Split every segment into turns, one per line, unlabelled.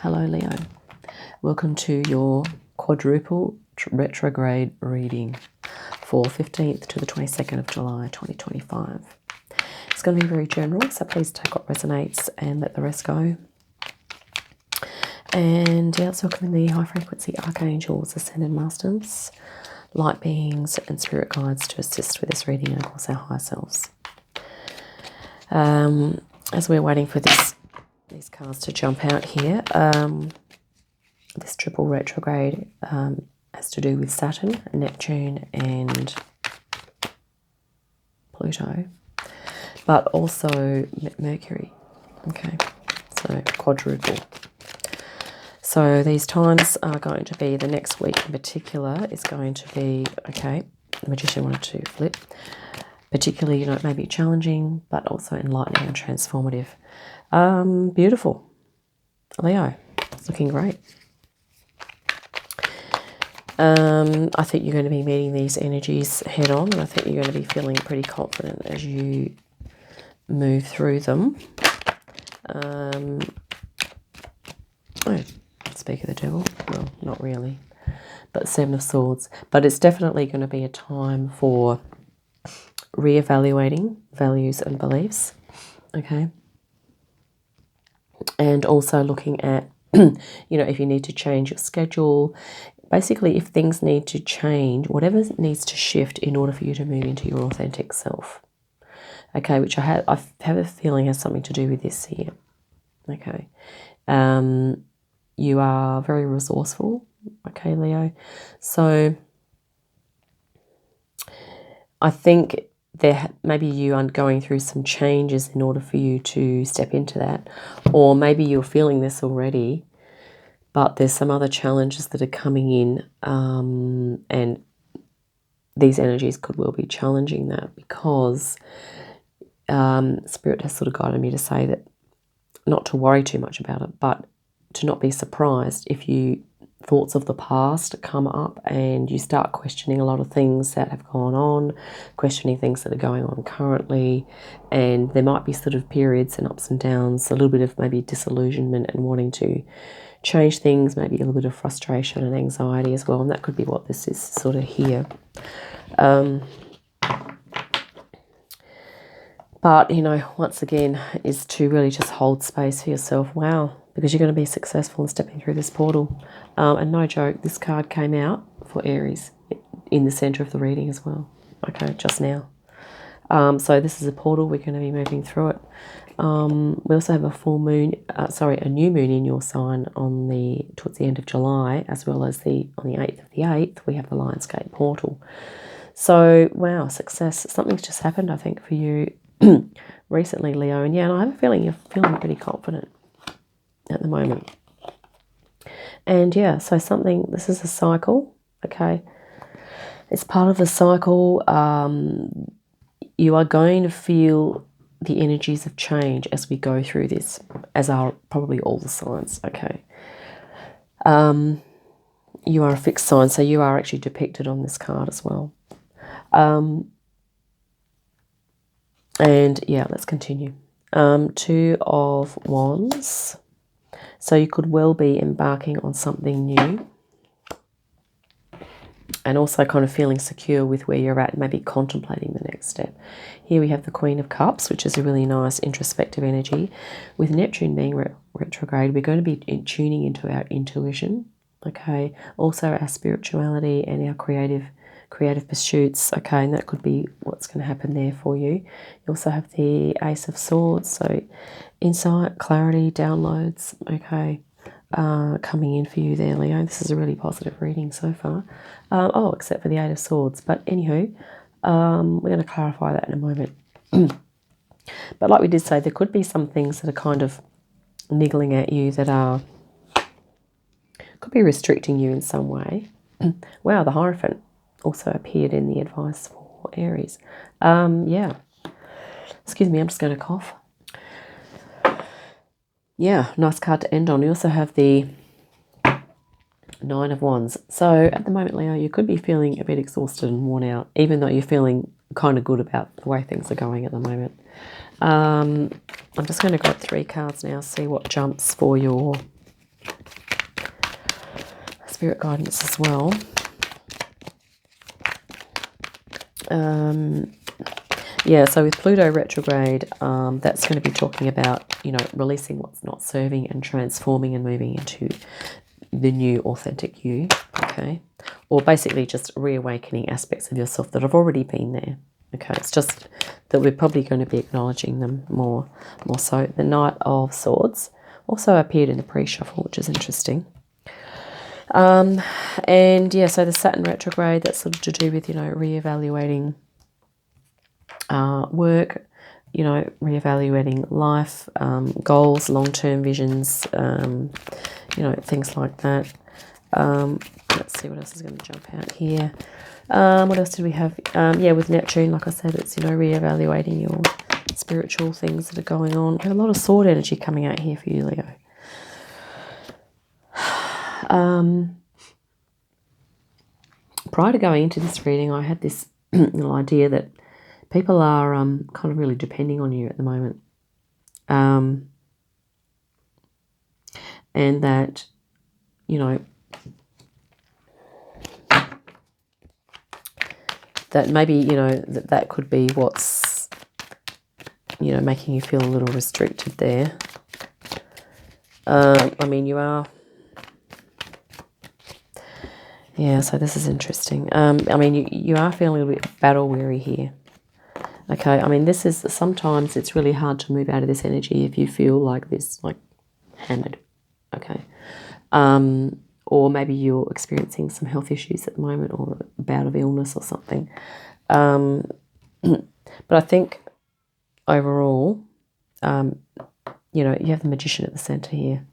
Hello Leo, welcome to your quadruple retrograde reading for 15th to the 22nd of July 2025. It's going to be very general, so please take what resonates and let the rest go. And yeah, let's welcome in the high frequency archangels, ascended masters, light beings and spirit guides to assist with this reading, and of course our higher selves. As we're waiting for these cards to jump out here, this triple retrograde has to do with Saturn, Neptune and Pluto, but also Mercury. Okay, so quadruple. So these times are going to be, the next week in particular is going to be, okay, the Magician wanted to flip, particularly, you know, it may be challenging, but also enlightening and transformative. Beautiful. Leo, it's looking great. I think you're going to be meeting these energies head on, and I think you're going to be feeling pretty confident as you move through them. Oh, speak of the devil. Well, not really, but Seven of Swords. But it's definitely going to be a time for reevaluating values and beliefs. Okay. And also looking at, you know, if you need to change your schedule, basically if things need to change, whatever needs to shift in order for you to move into your authentic self. Okay, which I have a feeling has something to do with this here. Okay. You are very resourceful. Okay, Leo. So I think maybe you are going through some changes in order for you to step into that, or maybe you're feeling this already, but there's some other challenges that are coming in, and these energies could well be challenging that, because Spirit has sort of guided me to say that not to worry too much about it, but to not be surprised if thoughts of the past come up and you start questioning a lot of things that have gone on, questioning things that are going on currently, and there might be sort of periods and ups and downs, a little bit of maybe disillusionment and wanting to change things, maybe a little bit of frustration and anxiety as well, and that could be what this is sort of here. But, you know, once again, is to really just hold space for yourself. Wow, because you're going to be successful in stepping through this portal. And no joke, this card came out for Aries in the center of the reading as well. Okay, just now. So this is a portal. We're going to be moving through it. We also have a full moon, a new moon in your sign towards the end of July, as well as on the 8th of the 8th, we have the Lionsgate portal. So, wow, success. Something's just happened, I think, for you recently, Leo. And yeah, and I have a feeling you're feeling pretty confident at the moment. And yeah, so this is a cycle, okay? It's part of the cycle. You are going to feel the energies of change as we go through this, as are probably all the signs, okay? You are a fixed sign, so you are actually depicted on this card as well. And yeah, let's continue. Two of Wands. So you could well be embarking on something new, and also kind of feeling secure with where you're at, maybe contemplating the next step. Here we have the Queen of Cups, which is a really nice introspective energy. With Neptune being retrograde, we're going to be tuning into our intuition, okay? Also our spirituality and our creative pursuits, okay? And that could be what's going to happen there for you. You also have the Ace of Swords, so insight, clarity, downloads, okay, coming in for you there, Leo. This is a really positive reading so far. Except for the Eight of Swords. But anywho, we're going to clarify that in a moment. But like we did say, there could be some things that are kind of niggling at you that could be restricting you in some way. Wow, the Hierophant also appeared in the advice for Aries. Yeah. Excuse me, I'm just going to cough. Yeah, nice card to end on. We also have the Nine of Wands. So at the moment, Leo, you could be feeling a bit exhausted and worn out, even though you're feeling kind of good about the way things are going at the moment. I'm just going to grab 3 cards now, see what jumps for your spirit guidance as well. Yeah, so with Pluto retrograde, that's going to be talking about, you know, releasing what's not serving and transforming and moving into the new authentic you, okay? Or basically just reawakening aspects of yourself that have already been there, okay? It's just that we're probably going to be acknowledging them more so. The Knight of Swords also appeared in the pre-shuffle, which is interesting. And yeah, so the Saturn retrograde, that's sort of to do with, you know, reevaluating work, you know, reevaluating life, goals, long-term visions, you know, things like that. Let's see what else is going to jump out here. What else did we have? Yeah, with Neptune, like I said, it's, you know, reevaluating your spiritual things that are going on. A lot of sword energy coming out here for you, Leo. Prior to going into this reading, I had this little idea that people are kind of really depending on you at the moment. And that, you know, that maybe, you know, that could be what's, you know, making you feel a little restricted there. I mean, you are... Yeah, so this is interesting. I mean, you are feeling a little bit battle weary here. Okay, I mean, this is, sometimes it's really hard to move out of this energy if you feel like this, like, hammered. Okay. Or maybe you're experiencing some health issues at the moment, or a bout of illness or something. But I think overall, you know, you have the Magician at the center here,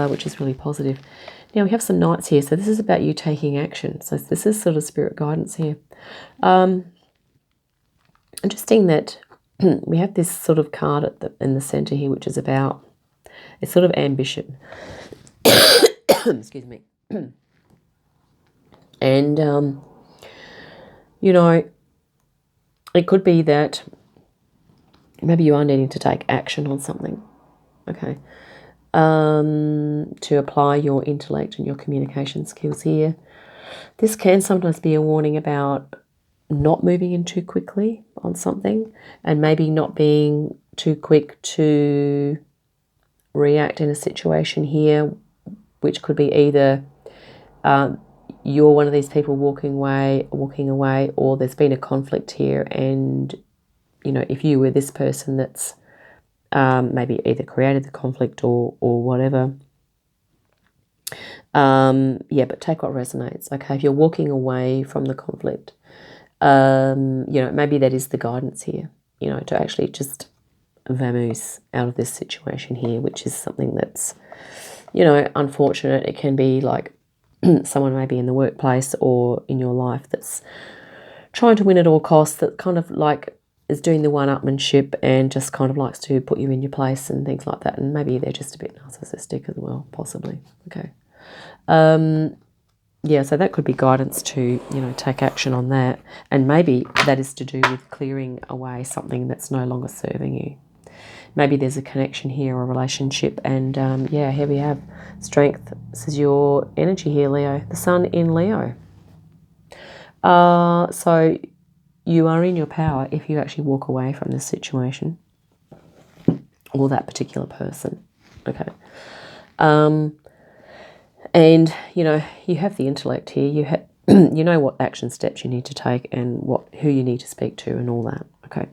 which is really positive. Now we have some Knights here, so this is about you taking action. So this is sort of spirit guidance here. Interesting that we have this sort of card in the center here, which is about, it's sort of ambition. Excuse me. And, you know, it could be that maybe you are needing to take action on something, okay, to apply your intellect and your communication skills here. This can sometimes be a warning about not moving in too quickly on something, and maybe not being too quick to react in a situation here, which could be either you're one of these people walking away, or there's been a conflict here, and, you know, if you were this person that's maybe either created the conflict or whatever. Yeah, but take what resonates, okay? If you're walking away from the conflict, you know, maybe that is the guidance here, you know, to actually just vamoose out of this situation here, which is something that's, you know, unfortunate. It can be like someone maybe in the workplace or in your life that's trying to win at all costs, that kind of like is doing the one-upmanship and just kind of likes to put you in your place and things like that. And maybe they're just a bit narcissistic as well, possibly. Okay. Yeah, so that could be guidance to, you know, take action on that. And maybe that is to do with clearing away something that's no longer serving you. Maybe there's a connection here or a relationship. And yeah, here we have strength. This is your energy here, Leo. The Sun in Leo. So you are in your power if you actually walk away from this situation or that particular person. Okay. And, you know, you have the intellect here. You have, you know what action steps you need to take and who you need to speak to and all that. Okay.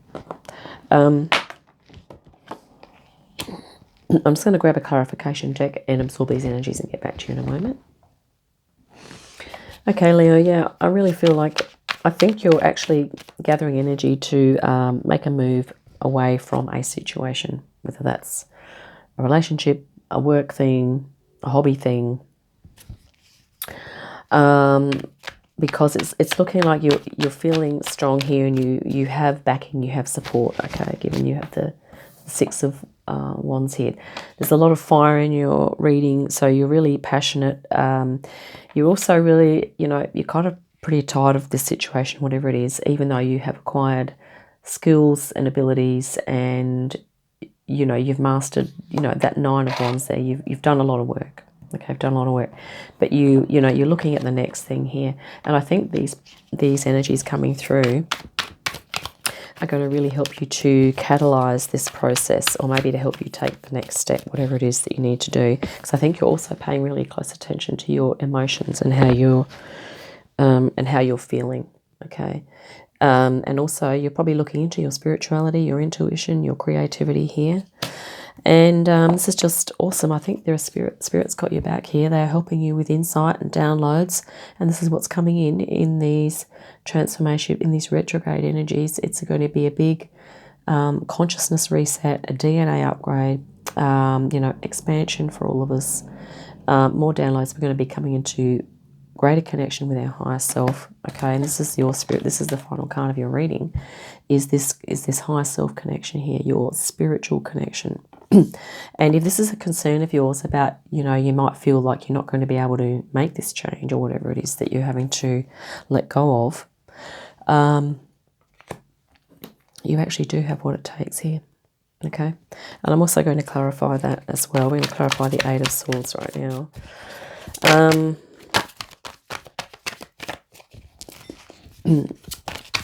I'm just going to grab a clarification deck and absorb these energies and get back to you in a moment. Okay, Leo, yeah, I really feel like, I think you're actually gathering energy to make a move away from a situation, whether that's a relationship, a work thing, a hobby thing, because it's looking like you're feeling strong here, and you have backing, you have support. Okay, given you have the Six of Wands here, there's a lot of fire in your reading, so you're really passionate. You're also really, you know, you're kind of pretty tired of this situation, whatever it is, even though you have acquired skills and abilities, and, you know, you've mastered, you know, that Nine of Wands there. You've done a lot of work. Okay, I've done a lot of work, but you know, you're looking at the next thing here, and I think these energies coming through are going to really help you to catalyze this process, or maybe to help you take the next step, whatever it is that you need to do. Because I think you're also paying really close attention to your emotions and how you're feeling. Okay, and also you're probably looking into your spirituality, your intuition, your creativity here. And this is just awesome. I think there are spirits got your back here. They are helping you with insight and downloads. And this is what's coming in these transformation, in these retrograde energies. It's going to be a big consciousness reset, a DNA upgrade, you know, expansion for all of us. More downloads. We're going to be coming into greater connection with our higher self. Okay, and this is your spirit. This is the final card of your reading. Is this higher self connection here, your spiritual connection? And if this is a concern of yours about, you know, you might feel like you're not going to be able to make this change, or whatever it is that you're having to let go of, you actually do have what it takes here. Okay, and I'm also going to clarify that as well. We're going to clarify the Eight of Swords right now.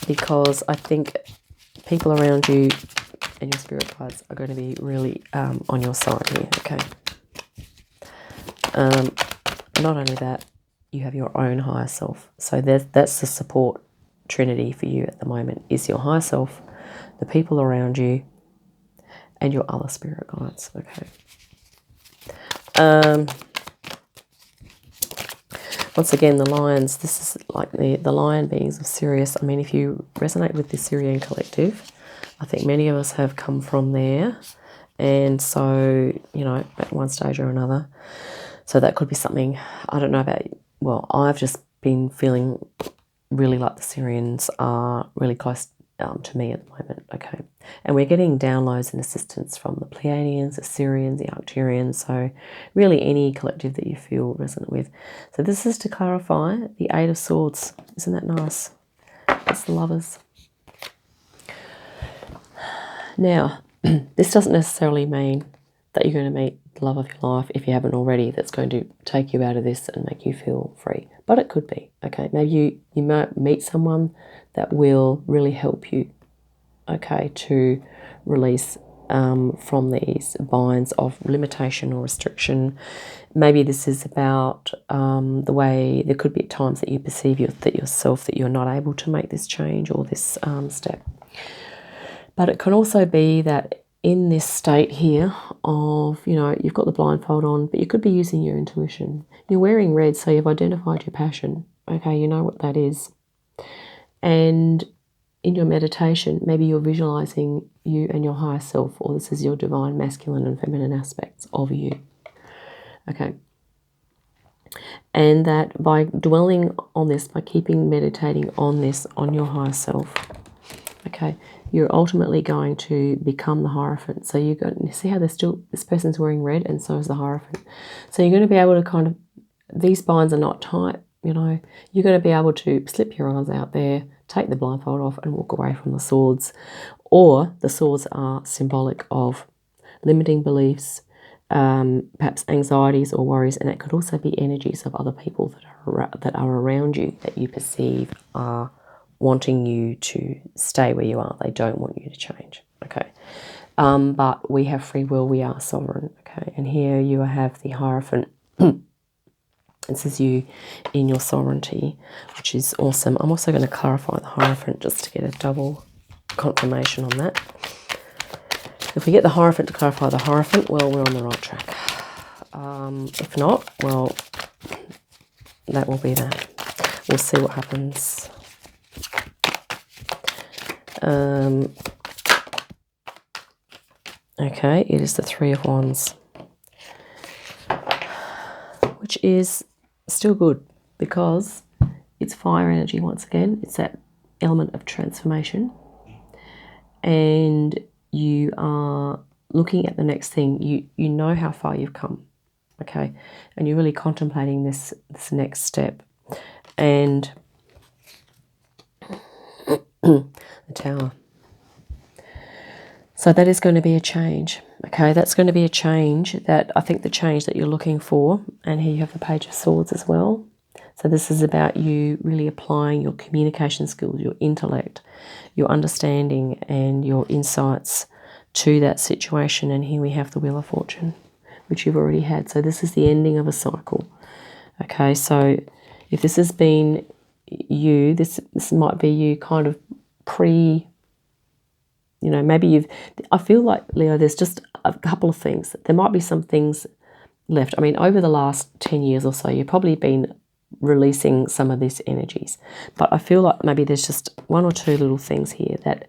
Because I think people around you and your spirit guides are going to be really on your side here, okay? Not only that, you have your own higher self. So that's the support trinity for you at the moment, is your higher self, the people around you, and your other spirit guides, okay? Once again, the lions, this is like the lion beings of Sirius. I mean, if you resonate with the Syrian collective, I think many of us have come from there. And so, you know, at one stage or another. So that could be something, I don't know about, well, I've just been feeling really like the Syrians are really close to me at the moment, okay? And we're getting downloads and assistance from the Pleiadians, the Syrians, the Arcturians, so really any collective that you feel resonant with. So this is to clarify the Eight of Swords. Isn't that nice? It's the Lovers. Now, this doesn't necessarily mean that you're going to meet the love of your life, if you haven't already, that's going to take you out of this and make you feel free. But it could be, okay? Maybe you might meet someone that will really help you, okay, to release from these binds of limitation or restriction. Maybe this is about the way, there could be times that you perceive yourself that you're not able to make this change or this step. But it can also be that in this state here of, you know, you've got the blindfold on, but you could be using your intuition. You're wearing red, so you've identified your passion. Okay, you know what that is. And in your meditation, maybe you're visualizing you and your higher self, or this is your divine masculine and feminine aspects of you. Okay. And that by dwelling on this, by meditating on this, on your higher self, okay, you're ultimately going to become the Hierophant. So you're going to see how this person's wearing red, and so is the Hierophant. So you're going to be able to kind of, these binds are not tight, you know, you're going to be able to slip your eyes out there, take the blindfold off and walk away from the swords. Or the swords are symbolic of limiting beliefs, perhaps anxieties or worries, and it could also be energies of other people that are around you that you perceive are wanting you to stay where you are. They don't want you to change, okay? But we have free will, we are sovereign, okay? And here you have the Hierophant. This is you in your sovereignty, which is awesome. I'm also going to clarify the Hierophant just to get a double confirmation on that. If we get the Hierophant to clarify the Hierophant, well, we're on the right track. If not, well, that will be that. We'll see what happens. Okay, it is the Three of Wands, which is still good because it's fire energy once again. It's that element of transformation, and you are looking at the next thing. You know how far you've come, okay, and you're really contemplating this next step. And the Tower. So that is going to be a change, Okay, that's going to be a change that I think the change that you're looking for. And here you have the Page of Swords as well. So this is about you really applying your communication skills, your intellect, your understanding and your insights to that situation. And here we have the Wheel of Fortune, which you've already had. So this is the ending of a cycle. Okay, so if this has been you, this might be you kind of you know, maybe I feel like, Leo, there's just a couple of things. There might be some things left. I mean, over the last 10 years or so, you've probably been releasing some of these energies. But I feel like maybe there's just one or two little things here that,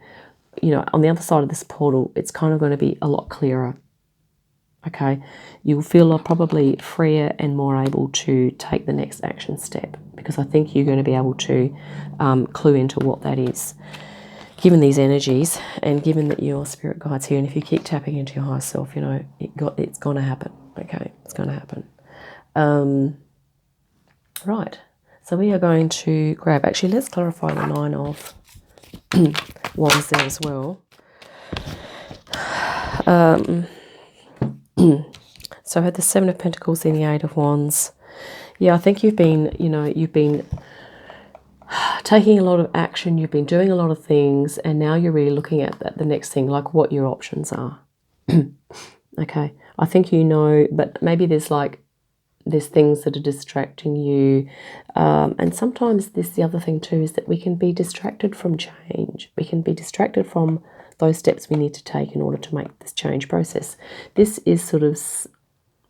you know, on the other side of this portal, it's kind of going to be a lot clearer. Okay, you'll feel probably freer and more able to take the next action step, because I think you're going to be able to clue into what that is, given these energies and given that your spirit guides here. And if you keep tapping into your higher self, you know, it's going to happen. Okay, it's going to happen. Right, so we are going to grab, actually, let's clarify the Nine of Wands there as well. So I had the Seven of Pentacles and the Eight of Wands. Yeah, I think you've been, you know, you've been taking a lot of action, you've been doing a lot of things, and now you're really looking at the next thing, like what your options are. Okay, I think you know, but maybe there's things that are distracting you. And sometimes the other thing too is that we can be distracted from change. We can be distracted from those steps we need to take in order to make this change process. This is sort of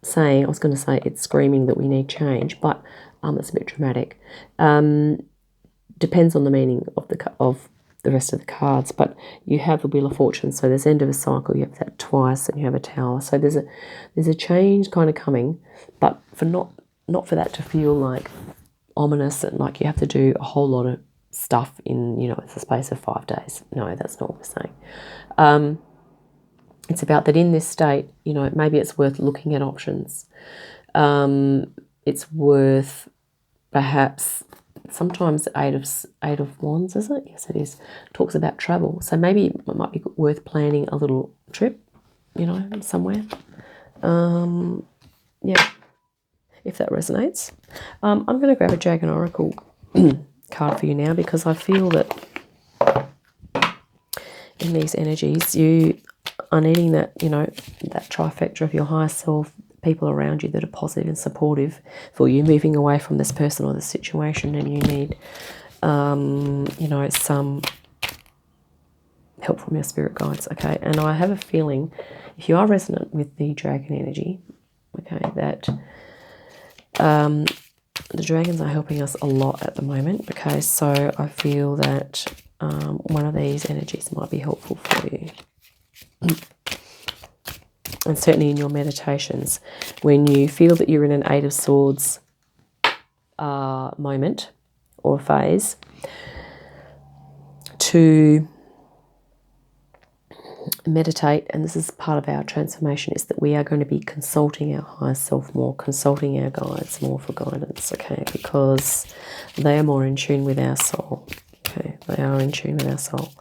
saying, I was going to say it's screaming that we need change, but it's a bit dramatic. Depends on the meaning of the rest of the cards, but you have the Wheel of Fortune, so there's end of a cycle, you have that twice, and you have a Tower. So there's a change kind of coming, but for not for that to feel like ominous and like you have to do a whole lot of stuff in, you know, it's a space of 5 days. No, that's not what we're saying. It's about that in this state, you know, maybe it's worth looking at options. It's worth perhaps, sometimes Eight of Wands, is it? Yes, it is. Talks about travel. So maybe it might be worth planning a little trip, you know, somewhere. Yeah, if that resonates. I'm going to grab a Dragon Oracle card for you now, because I feel that in these energies you are needing that, you know, that trifecta of your higher self, people around you that are positive and supportive for you moving away from this person or this situation, and you need, you know, some help from your spirit guides. Okay, and I have a feeling, if you are resonant with the dragon energy, okay, that the dragons are helping us a lot at the moment. Okay, so I feel that one of these energies might be helpful for you. And certainly in your meditations, when you feel that you're in an Eight of Swords moment or phase, to meditate, and this is part of our transformation, is that we are going to be consulting our higher self more, consulting our guides more for guidance, okay, because they are more in tune with our soul. Okay, they are in tune with our soul.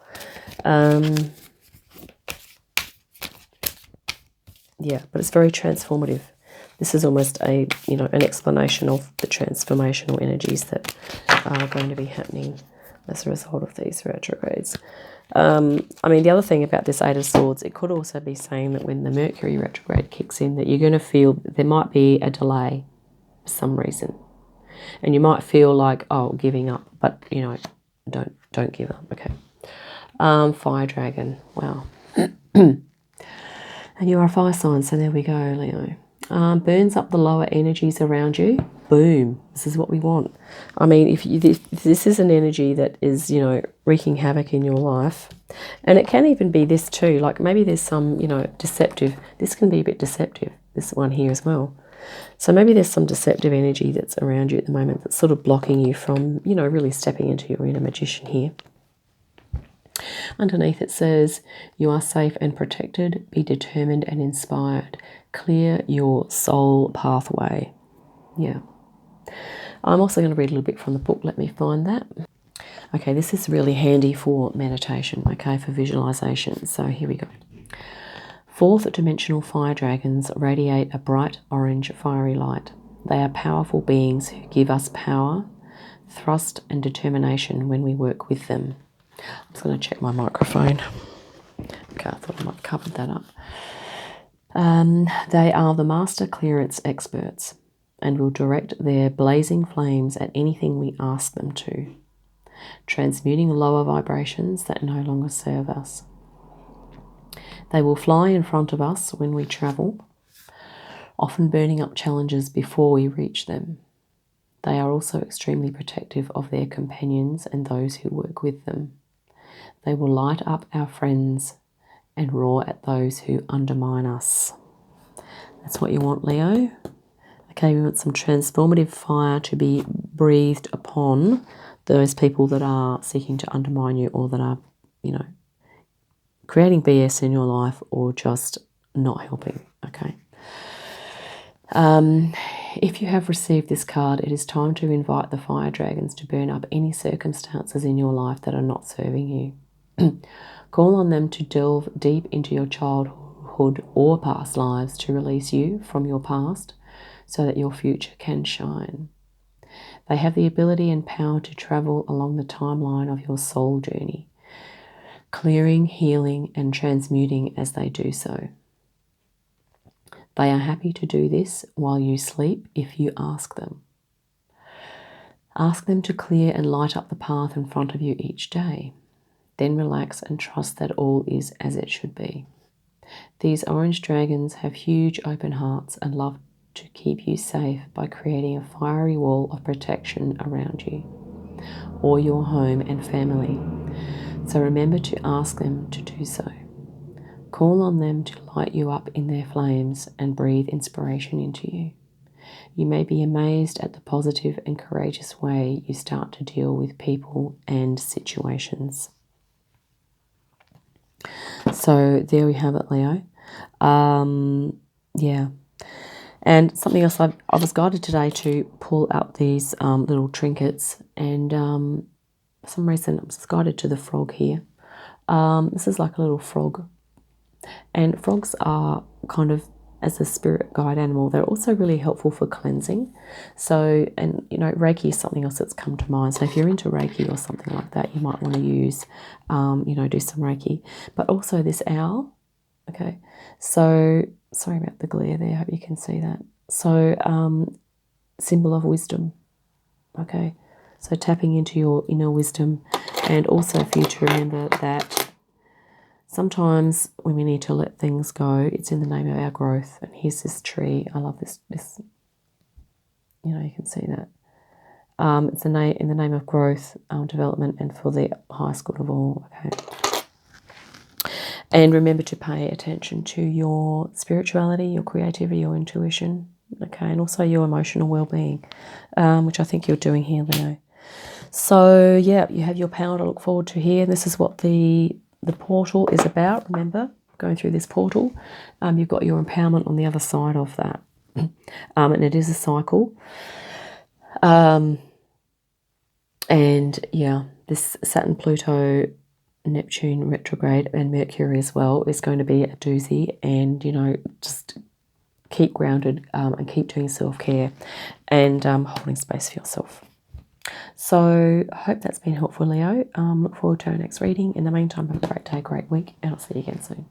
Yeah, but it's very transformative. This is almost an explanation of the transformational energies that are going to be happening as a result of these retrogrades. I mean, the other thing about this Eight of Swords, it could also be saying that when the Mercury retrograde kicks in, that you're going to feel there might be a delay for some reason. And you might feel like, oh, giving up, but, you know, don't give up, okay. Fire Dragon, wow. And you are a fire sign, so there we go, Leo. Burns up the lower energies around you. Boom. This is what we want. I mean, if this is an energy that is, you know, wreaking havoc in your life, and it can even be this too, like maybe there's some, you know, deceptive, this can be a bit deceptive, this one here as well. So maybe there's some deceptive energy that's around you at the moment that's sort of blocking you from, you know, really stepping into your inner magician here. Underneath it says, you are safe and protected, be determined and inspired, clear your soul pathway. Yeah. I'm also going to read a little bit from the book. Let me find that. Okay, this is really handy for meditation, okay, for visualization. So here we go. Fourth dimensional fire dragons radiate a bright orange fiery light. They are powerful beings who give us power, thrust, and determination when we work with them. I'm just going to check my microphone. Okay, I thought I might have covered that up. They are the master clearance experts and will direct their blazing flames at anything we ask them to, transmuting lower vibrations that no longer serve us. They will fly in front of us when we travel, often burning up challenges before we reach them. They are also extremely protective of their companions and those who work with them. They will light up our friends and roar at those who undermine us. That's what you want, Leo. Okay, we want some transformative fire to be breathed upon those people that are seeking to undermine you, or that are, creating BS in your life, or just not helping, okay? If you have received this card, it is time to invite the fire dragons to burn up any circumstances in your life that are not serving you. Call on them to delve deep into your childhood or past lives to release you from your past so that your future can shine. They have the ability and power to travel along the timeline of your soul journey, clearing, healing, and transmuting as they do so. They are happy to do this while you sleep if you ask them. Ask them to clear and light up the path in front of you each day. Then relax and trust that all is as it should be. These orange dragons have huge open hearts and love to keep you safe by creating a fiery wall of protection around you or your home and family. So remember to ask them to do so. Call on them to light you up in their flames and breathe inspiration into you. You may be amazed at the positive and courageous way you start to deal with people and situations. So there we have it, Leo. Yeah. And something else, I was guided today to pull out these little trinkets, and for some reason I was guided to the frog here. This is like a little frog, and frogs are kind of, as a spirit guide animal, they're also really helpful for cleansing. So, and Reiki is something else that's come to mind. So if you're into Reiki or something like that, you might want to use, do some Reiki. But also this owl, okay? So, sorry about the glare there, I hope you can see that. So, symbol of wisdom, okay? So tapping into your inner wisdom, and also for you to remember that sometimes when we need to let things go, it's in the name of our growth. And here's this tree. I love this. You can see that. It's in the name of growth, development, and for the highest good of all. Okay. And remember to pay attention to your spirituality, your creativity, your intuition. Okay, and also your emotional well-being, which I think you're doing here, Leo. So yeah, you have your power to look forward to here. This is what the portal is about. Remember, going through this portal, you've got your empowerment on the other side of that, and it is a cycle. And yeah, this Saturn, Pluto, Neptune retrograde, and Mercury as well is going to be a doozy. And just keep grounded and keep doing self-care and holding space for yourself. So I hope that's been helpful, Leo. Look forward to our next reading. In the meantime, have a great day, great week, and I'll see you again soon.